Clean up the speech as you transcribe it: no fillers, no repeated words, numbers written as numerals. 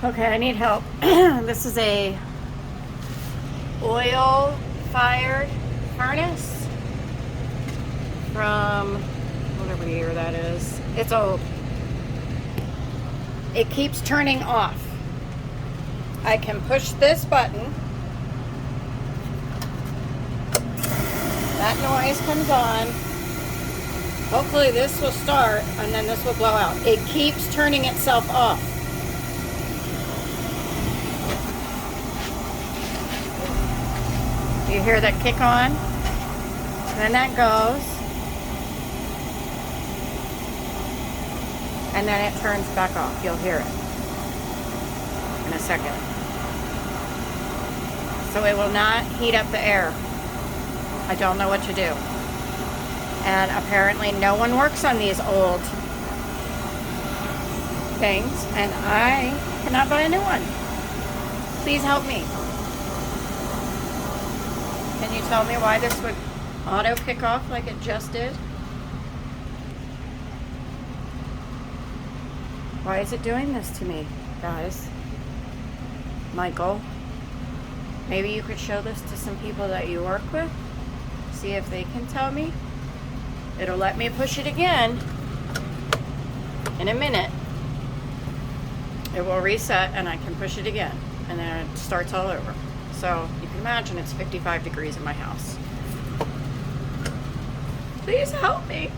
Okay, I need help. This is a oil-fired furnace from whatever year that is. It's old. It keeps turning off. I can push this button. That noise comes on. Hopefully this will start and then this will blow out. It keeps turning itself off. You hear that kick on? Then that goes. And then it turns back off. You'll hear it in a second. So it will not heat up the air. I don't know what to do. And apparently no one works on these old things, and I cannot buy a new one. Please help me. Can you tell me why this would auto kick off like it just did? Why is it doing this to me, guys? Michael, maybe you could show this to some people that you work with. See if they can tell me. It'll let me push it again in a minute. It will reset and I can push it again, and then it starts all over. So you can imagine it's 55 degrees in my house. Please help me.